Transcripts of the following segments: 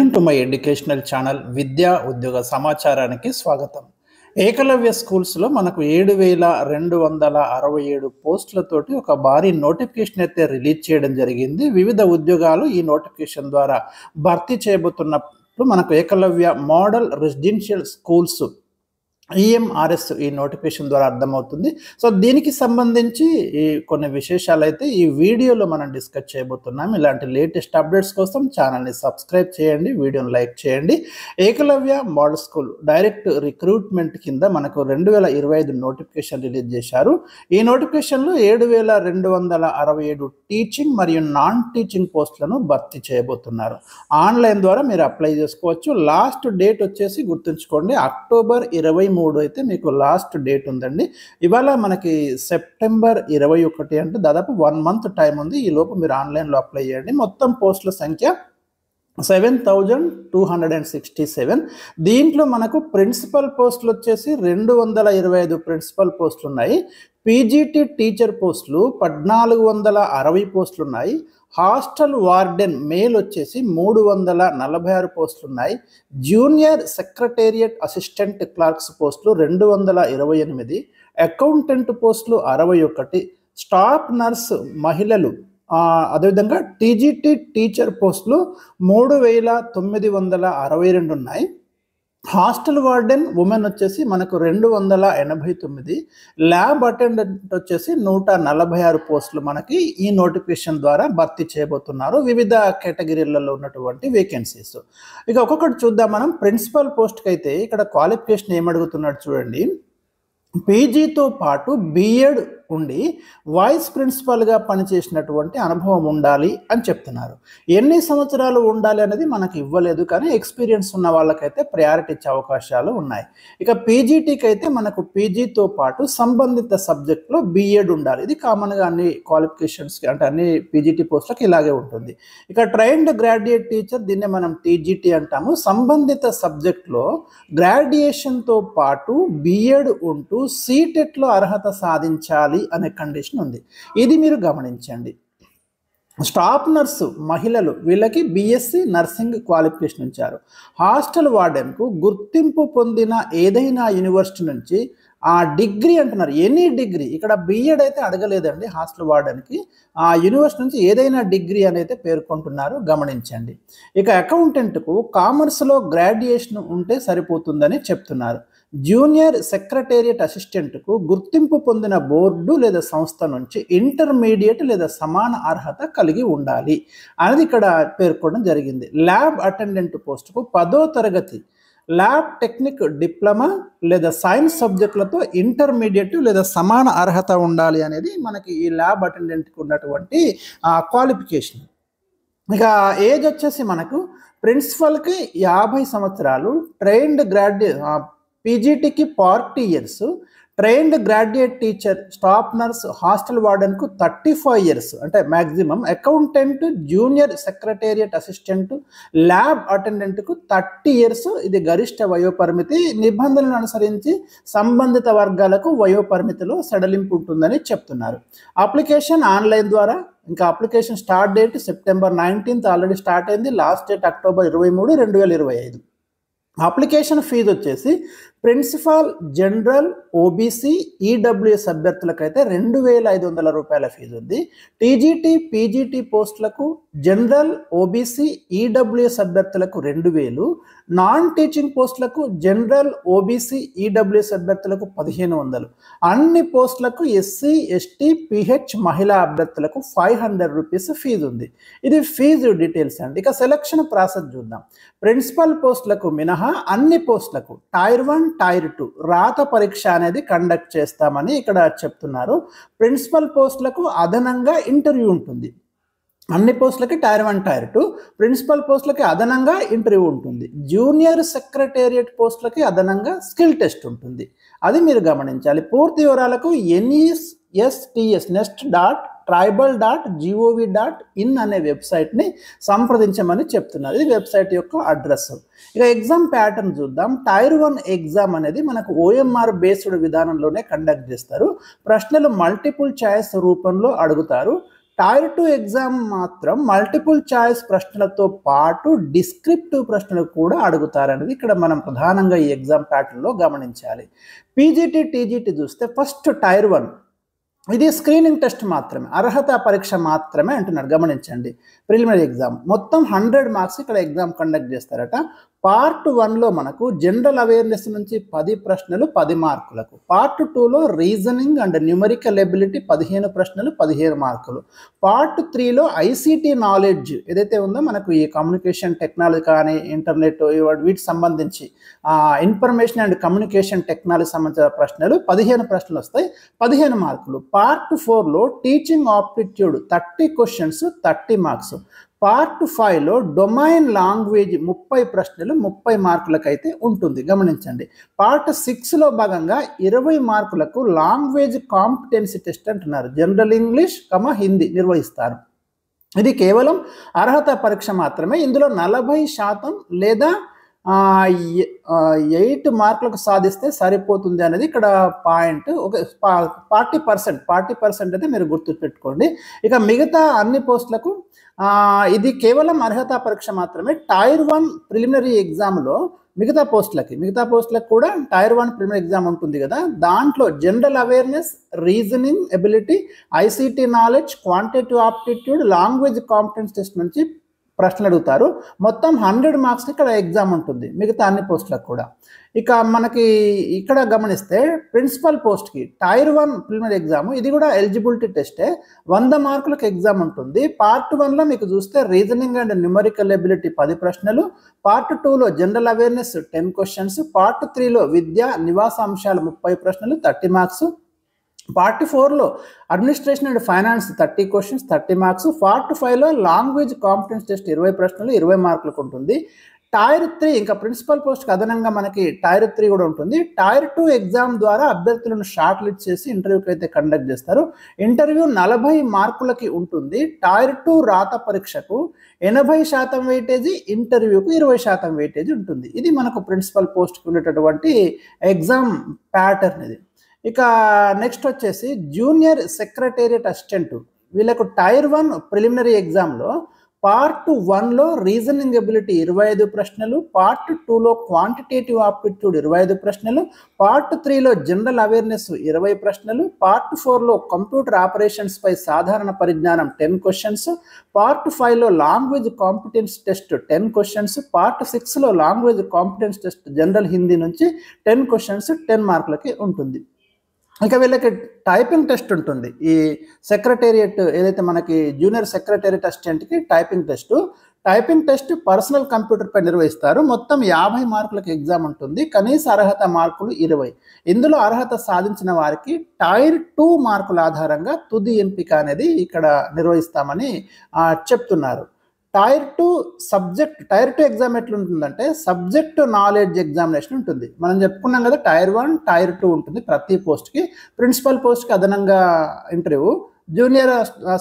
Welcome to my educational channel విద్యా ఉద్యోగ సమాచారానికి స్వాగతం. ఏకలవ్య స్కూల్స్లో మనకు 7,267 పోస్టులతోటి ఒక భారీ నోటిఫికేషన్ అయితే రిలీజ్ చేయడం జరిగింది. వివిధ ఉద్యోగాలు ఈ నోటిఫికేషన్ ద్వారా భర్తీ చేయబోతున్నప్పుడు మనకు Eklavya model residential schools EMRS ఈ నోటిఫికేషన్ ద్వారా అర్థమవుతుంది. సో దీనికి సంబంధించి కొన్ని విశేషాలు అయితే ఈ వీడియోలో మనం డిస్కస్ చేయబోతున్నాం. ఇలాంటి లేటెస్ట్ అప్డేట్స్ కోసం ఛానల్ని సబ్స్క్రైబ్ చేయండి, వీడియోని లైక్ చేయండి. Eklavya model school direct recruitment కింద మనకు 2025 నోటిఫికేషన్ రిలీజ్ చేశారు. ఈ నోటిఫికేషన్లో 7,267 టీచింగ్ మరియు నాన్ టీచింగ్ పోస్టులను భర్తీ చేయబోతున్నారు. ఆన్లైన్ ద్వారా మీరు అప్లై చేసుకోవచ్చు. లాస్ట్ డేట్ వచ్చేసి గుర్తుంచుకోండి, అక్టోబర్ 23 అయితే మీకు లాస్ట్ డేట్ ఉందండి. ఇవాళ మనకి సెప్టెంబర్ 21 అంటే దాదాపు 1 మంత్ టైం ఉంది. ఈ లోపు మీరు ఆన్లైన్లో అప్లై చేయండి. మొత్తం పోస్టుల సంఖ్య 7,267. దీంట్లో మనకు ప్రిన్సిపల్ పోస్టులు వచ్చేసి 225 ప్రిన్సిపల్ పోస్టులు ఉన్నాయి. పీజీటీ టీచర్ పోస్టులు 1,460 పోస్టులు ఉన్నాయి. హాస్టల్ వార్డెన్ మేల్ వచ్చేసి 346 పోస్టులు ఉన్నాయి. జూనియర్ సెక్రటేరియట్ అసిస్టెంట్ క్లర్క్స్ పోస్టులు 228, అకౌంటెంట్ పోస్టులు 61, స్టాఫ్ నర్స్ మహిళలు అదేవిధంగా టీజీటీ టీచర్ పోస్టులు 3,962 ఉన్నాయి. హాస్టల్ వార్డెన్ ఉమెన్ వచ్చేసి మనకు 289, ల్యాబ్ అటెండెంట్ వచ్చేసి 146 పోస్టులు మనకి ఈ నోటిఫికేషన్ ద్వారా భర్తీ చేయబోతున్నారు. వివిధ కేటగిరీలలో ఉన్నటువంటి వేకెన్సీస్. ఇక ఒక్కొక్కటి చూద్దాం మనం. ప్రిన్సిపల్ పోస్ట్కి అయితే ఇక్కడ క్వాలిఫికేషన్ ఏమడుగుతున్నాడు చూడండి. పీజీతో పాటు బీఎడ్ ఉండి వైస్ ప్రిన్సిపల్గా పనిచేసినటువంటి అనుభవం ఉండాలి అని చెప్తున్నారు. ఎన్ని సంవత్సరాలు ఉండాలి అనేది మనకు ఇవ్వలేదు, కానీ ఎక్స్పీరియన్స్ ఉన్న వాళ్ళకైతే ప్రయారిటీ ఇచ్చే అవకాశాలు ఉన్నాయి. ఇక పీజీటీకి అయితే మనకు పీజీతో పాటు సంబంధిత సబ్జెక్ట్లో బీఎడ్ ఉండాలి. ఇది కామన్గా అన్ని క్వాలిఫికేషన్స్కి అంటే అన్ని పీజీటీ పోస్టులకు ఇలాగే ఉంటుంది. ఇక ట్రైన్డ్ గ్రాడ్యుయేట్ టీచర్, దీన్నే మనం టీజీటీ అంటాము. సంబంధిత సబ్జెక్ట్లో గ్రాడ్యుయేషన్తో పాటు బీఎడ్ ఉంటూ సీటెట్లో అర్హత సాధించాలి అనే కండిషన్ ఉంది. ఇది మీరు గమనించండి. స్టాఫ్ నర్సు మహిళలు, వీళ్ళకి బీఎస్సీ నర్సింగ్ క్వాలిఫికేషన్ ఇచ్చారు. హాస్టల్ వార్డెన్కు గుర్తింపు పొందిన ఏదైనా యూనివర్సిటీ నుంచి ఆ డిగ్రీ అంటున్నారు, ఎనీ డిగ్రీ. ఇక్కడ బీఎడ్ అయితే అడగలేదండి. హాస్టల్ వార్డెన్కి ఆ యూనివర్సిటీ నుంచి ఏదైనా డిగ్రీ అని అయితే పేర్కొంటున్నారు, గమనించండి. ఇక అకౌంటెంట్కు కామర్స్లో గ్రాడ్యుయేషన్ ఉంటే సరిపోతుందని చెప్తున్నారు. జూనియర్ సెక్రటేరియట్ అసిస్టెంట్కు గుర్తింపు పొందిన బోర్డు లేదా సంస్థ నుంచి ఇంటర్మీడియట్ లేదా సమాన అర్హత కలిగి ఉండాలి అనేది ఇక్కడ పేర్కొనడం జరిగింది. ల్యాబ్ అటెండెంట్ పోస్టుకు 10వ తరగతి ల్యాబ్ టెక్నిక్ డిప్లొమా లేదా సైన్స్ సబ్జెక్టులతో ఇంటర్మీడియట్ లేదా సమాన అర్హత ఉండాలి అనేది మనకి ఈ ల్యాబ్ అటెండెంట్కి ఉన్నటువంటి క్వాలిఫికేషన్. ఇక ఏజ్ వచ్చేసి మనకు ప్రిన్సిపల్కి 50 సంవత్సరాలు, ట్రైన్డ్ పీజీటీకి 40 years, trained graduate teacher, staff nurse, hostel వార్డెన్కు 35 years అంటే maximum. Accountant, junior secretariat assistant, lab అటెండెంట్కు 30 years. ఇది గరిష్ట వయోపరిమితి. నిబంధనలను అనుసరించి సంబంధిత వర్గాలకు వయోపరిమితిలో సడలింపు ఉంటుందని చెప్తున్నారు. అప్లికేషన్ ఆన్లైన్ ద్వారా. ఇంకా application start date September 19 already start అయింది. Last date October 23, 2025. Application fee వచ్చేసి ప్రిన్సిపల్, జనరల్, ఓబీసీ, ఈడబ్ల్యూఎస్ అభ్యర్థులకైతే 2,500 రూపాయల ఫీజు ఉంది. టీజీటీ, పీజీటీ పోస్టులకు జనరల్, ఓబీసీ, ఈడబ్ల్యూఎస్ అభ్యర్థులకు 2,000, నాన్ టీచింగ్ పోస్టులకు జనరల్, ఓబీసీ, ఈడబ్ల్యూఎస్ అభ్యర్థులకు 1,500. అన్ని పోస్టులకు ఎస్సీ, ఎస్టీ, పిహెచ్ మహిళా అభ్యర్థులకు 500 రూపీస్ ఫీజు ఉంది. ఇది ఫీజు డీటెయిల్స్ అండి. ఇక సెలక్షన్ ప్రాసెస్ చూద్దాం. ప్రిన్సిపల్ పోస్టులకు మినహా అన్ని పోస్టులకు టైర్ 1, టైర్ 2 రాత పరీక్ష అనేది కండక్ట్ చేస్తామని ఇక్కడ చెప్తున్నారు. ప్రిన్సిపల్ పోస్టులకు అదనంగా ఇంటర్వ్యూ ఉంటుంది. అన్ని పోస్టులకి టైర్ 1, టైర్ 2, ప్రిన్సిపల్ పోస్టులకి అదనంగా ఇంటర్వ్యూ ఉంటుంది. జూనియర్ సెక్రటేరియట్ పోస్టులకి అదనంగా స్కిల్ టెస్ట్ ఉంటుంది. అది మీరు గమనించాలి. పూర్తి వివరాలకు nest.tribal.gov.in అనే వెబ్సైట్ని సంప్రదించమని చెప్తున్నారు. ఇది వెబ్సైట్ యొక్క అడ్రస్. ఇక ఎగ్జామ్ ప్యాటర్న్ చూద్దాం. టైర్ 1 ఎగ్జామ్ అనేది మనకు ఓఎంఆర్ బేస్డ్ విధానంలోనే కండక్ట్ చేస్తారు. ప్రశ్నలు మల్టిపుల్ చాయిస్ రూపంలో అడుగుతారు. టైర్ 2 ఎగ్జామ్ మాత్రం మల్టిపుల్ చాయిస్ ప్రశ్నలతో పాటు డిస్క్రిప్టివ్ ప్రశ్నలు కూడా అడుగుతారనేది ఇక్కడ మనం ప్రధానంగా ఈ ఎగ్జామ్ ప్యాటర్న్లో గమనించాలి. పీజీటీ టీజీటీ చూస్తే ఫస్ట్ టైర్ 1 ఇది స్క్రీనింగ్ టెస్ట్ మాత్రమే, అర్హత పరీక్ష మాత్రమే అంటున్నారు. గమనించండి, ప్రిలిమినరీ ఎగ్జామ్ మొత్తం 100 మార్క్స్ ఇక్కడ ఎగ్జామ్ కండక్ట్ చేస్తారట. పార్ట్ 1లో మనకు జనరల్ అవేర్నెస్ నుంచి 10 ప్రశ్నలు 10 మార్కులకు, పార్ట్ 2లో రీజనింగ్ అండ్ న్యూమరికల్ ఎబిలిటీ 15 ప్రశ్నలు 15 మార్కులు, పార్ట్ 3లో ఐసీటీ నాలెడ్జ్ ఏదైతే ఉందో మనకు ఈ కమ్యూనికేషన్ టెక్నాలజీ కానీ ఇంటర్నెట్ వీటికి సంబంధించి ఇన్ఫర్మేషన్ అండ్ కమ్యూనికేషన్ టెక్నాలజీ సంబంధించిన ప్రశ్నలు 15 ప్రశ్నలు వస్తాయి, 15 మార్కులు. పార్ట్ 4లో teaching aptitude 30 questions 30 marks. Part 5లో డొమైన్ లాంగ్వేజ్ 30 ప్రశ్నలు 30 మార్కులకైతే ఉంటుంది. గమనించండి, పార్ట్ 6లో భాగంగా 20 మార్కులకు లాంగ్వేజ్ కాంపిటెన్సీ టెస్ట్ అంటున్నారు. జనరల్ ఇంగ్లీష్ హిందీ నిర్వహిస్తారు. ఇది కేవలం అర్హత పరీక్ష మాత్రమే. ఇందులో 40% లేదా 8 మార్కులకు సాధిస్తే సరిపోతుంది అనేది ఇక్కడ పాయింట్. ఒక 40% అయితే మీరు గుర్తుపెట్టుకోండి. ఇక మిగతా అన్ని పోస్టులకు ఇది కేవలం అర్హత పరీక్ష మాత్రమే. టైర్ 1 ప్రిలిమినరీ ఎగ్జామ్లో మిగతా పోస్టులకు కూడా టైర్ 1 ప్రిలిమినరీ ఎగ్జామ్ ఉంటుంది కదా, దాంట్లో general awareness, reasoning ability, ICT knowledge, quantitative aptitude, language competence test నుంచి ప్రశ్నలు అడుగుతారు. మొత్తం 100 మార్క్స్ ఇక్కడ ఎగ్జామ్ ఉంటుంది మిగతా అన్ని పోస్టులకు కూడా. ఇక మనకి ఇక్కడ గమనిస్తే ప్రిన్సిపల్ పోస్ట్కి టైర్ 1 ప్రిలిమినరీ ఎగ్జామ్, ఇది కూడా ఎలిజిబిలిటీ టెస్టే, 100 మార్కులకు ఎగ్జామ్ ఉంటుంది. పార్ట్ 1లో మీకు చూస్తే రీజనింగ్ అండ్ న్యూమరికల్ ఎబిలిటీ 10 ప్రశ్నలు, పార్ట్ 2లో జనరల్ అవేర్నెస్ 10 క్వశ్చన్స్, పార్ట్ 3లో విద్యా నివాసాంశాలు 30 ప్రశ్నలు 30 మార్క్స్, పార్ట్ 4లో administration and finance 30 questions 30 marks, part 5లో లాంగ్వేజ్ కాంపిటెన్స్ టెస్ట్ 20 ప్రశ్నలు 20 మార్కులకు ఉంటుంది. టైర్ 3 ఇంకా ప్రిన్సిపల్ పోస్ట్కి అదనంగా మనకి టైర్ 3 కూడా ఉంటుంది. టైర్ 2 ఎగ్జామ్ ద్వారా అభ్యర్థులను షార్ట్ లిస్ట్ చేసి ఇంటర్వ్యూకి అయితే కండక్ట్ చేస్తారు. ఇంటర్వ్యూ 40 మార్కులకి ఉంటుంది. టైర్ 2 రాత పరీక్షకు 80% వెయిటేజీ, ఇంటర్వ్యూకు 20% వెయిటేజీ ఉంటుంది. ఇది మనకు ప్రిన్సిపల్ పోస్ట్కి ఉండేటటువంటి ఎగ్జామ్ ప్యాటర్న్ ఇది. ఇక నెక్స్ట్ వచ్చేసి జూనియర్ సెక్రటేరియట్ అసిస్టెంట్, వీళ్ళకు టైర్ 1 ప్రిలిమినరీ ఎగ్జామ్లో పార్ట్ 1లో రీజనింగ్ ఎబిలిటీ 25 ప్రశ్నలు, పార్ట్ 2లో క్వాంటిటేటివ్ ఆప్టిట్యూడ్ 25 ప్రశ్నలు, పార్ట్ 3లో జనరల్ అవేర్నెస్ 20 ప్రశ్నలు, పార్ట్ 4లో కంప్యూటర్ ఆపరేషన్స్ పై సాధారణ పరిజ్ఞానం 10 క్వశ్చన్స్, పార్ట్ 5లో language competence test 10 questions, part 6లో language competence test general Hindi నుంచి 10 క్వశ్చన్స్ 10 మార్కులకి ఉంటుంది. ఇక వీళ్ళకి టైపింగ్ టెస్ట్ ఉంటుంది. ఈ సెక్రటేరియట్ ఏదైతే మనకి జూనియర్ సెక్రటేరియట్ అసిస్టెంట్కి టైపింగ్ టెస్ట్ పర్సనల్ కంప్యూటర్పై నిర్వహిస్తారు. మొత్తం 50 మార్కులకు ఎగ్జామ్ ఉంటుంది. కనీస అర్హత మార్కులు 20. ఇందులో అర్హత సాధించిన వారికి టైర్ 2 మార్కుల ఆధారంగా తుది ఎంపిక అనేది ఇక్కడ నిర్వహిస్తామని చెప్తున్నారు. టైర్ 2 ఎగ్జామ్ ఎట్లుంటుందంటే సబ్జెక్ట్ నాలెడ్జ్ ఎగ్జామినేషన్ ఉంటుంది. మనం చెప్పుకున్నాం కదా, టైర్ 1 టైర్ 2 ఉంటుంది ప్రతి పోస్ట్కి. ప్రిన్సిపల్ పోస్ట్కి అదనంగా ఇంటర్వ్యూ, జూనియర్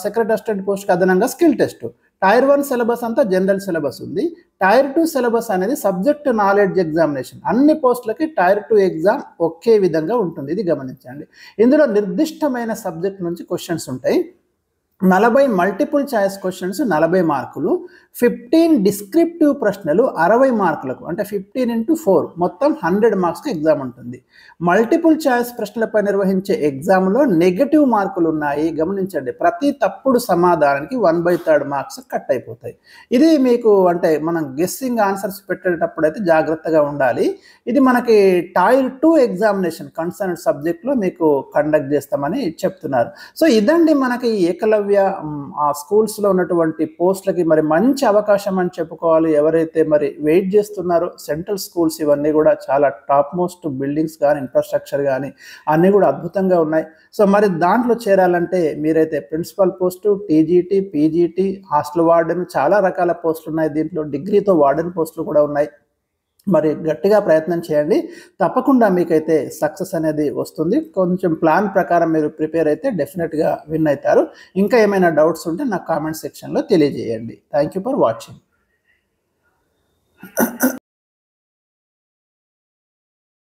సెక్రటరీ అసిస్టెంట్ పోస్ట్కి అదనంగా స్కిల్ టెస్ట్. టైర్ 1 సిలబస్ అంతా జనరల్ సిలబస్ ఉంది. టైర్ 2 సిలబస్ అనేది సబ్జెక్ట్ నాలెడ్జ్ ఎగ్జామినేషన్. అన్ని పోస్టులకి టైర్ 2 ఎగ్జామ్ ఒకే విధంగా ఉంటుంది. ఇది గమనించండి. ఇందులో నిర్దిష్టమైన సబ్జెక్ట్ నుంచి క్వశ్చన్స్ ఉంటాయి. 40 మల్టిపుల్ చాయిస్ క్వశ్చన్స్ 40 మార్కులు, 15 డిస్క్రిప్టివ్ ప్రశ్నలు 60 మార్కులకు, అంటే 15 × 4 మొత్తం 100 మార్క్స్కి ఎగ్జామ్ ఉంటుంది. మల్టిపుల్ చాయిస్ ప్రశ్నలపై నిర్వహించే ఎగ్జామ్లో నెగటివ్ మార్కులు ఉన్నాయి. గమనించండి, ప్రతి తప్పుడు సమాధానానికి 1/3 మార్క్స్ కట్ అయిపోతాయి. ఇది మీకు అంటే మనం గెస్సింగ్ ఆన్సర్స్ పెట్టేటప్పుడు అయితే జాగ్రత్తగా ఉండాలి. ఇది మనకి టైర్ 2 ఎగ్జామినేషన్ కన్సర్న్ సబ్జెక్ట్లో మీకు కండక్ట్ చేస్తామని చెప్తున్నారు. సో ఇదండి మనకి ఏకలవ్య స్కూల్స్లో ఉన్నటువంటి పోస్టులకి మరి మంచి అవకాశం అని చెప్పుకోవాలి. ఎవరైతే మరి వెయిట్ చేస్తున్నారో సెంట్రల్ స్కూల్స్ ఇవన్నీ కూడా చాలా టాప్ మోస్ట్ బిల్డింగ్స్ కానీ ఇన్ఫ్రాస్ట్రక్చర్ కానీ అన్నీ కూడా అద్భుతంగా ఉన్నాయి. సో మరి దాంట్లో చేరాలంటే మీరైతే principal post, TGT, PGT, hostel warden, చాలా రకాల పోస్టులు ఉన్నాయి. దీంట్లో డిగ్రీతో వార్డెన్ పోస్టులు కూడా ఉన్నాయి. మరి గట్టిగా ప్రయత్నం చేయండి, తప్పకుండా మీకైతే సక్సెస్ అనేది వస్తుంది. కొంచెం ప్లాన్ ప్రకారం మీరు ప్రిపేర్ అయితే డెఫినెట్గా విన్ అవుతారు. ఇంకా ఏమైనా డౌట్స్ ఉంటే నాకు కామెంట్ సెక్షన్లో తెలియజేయండి. Thank you for watching.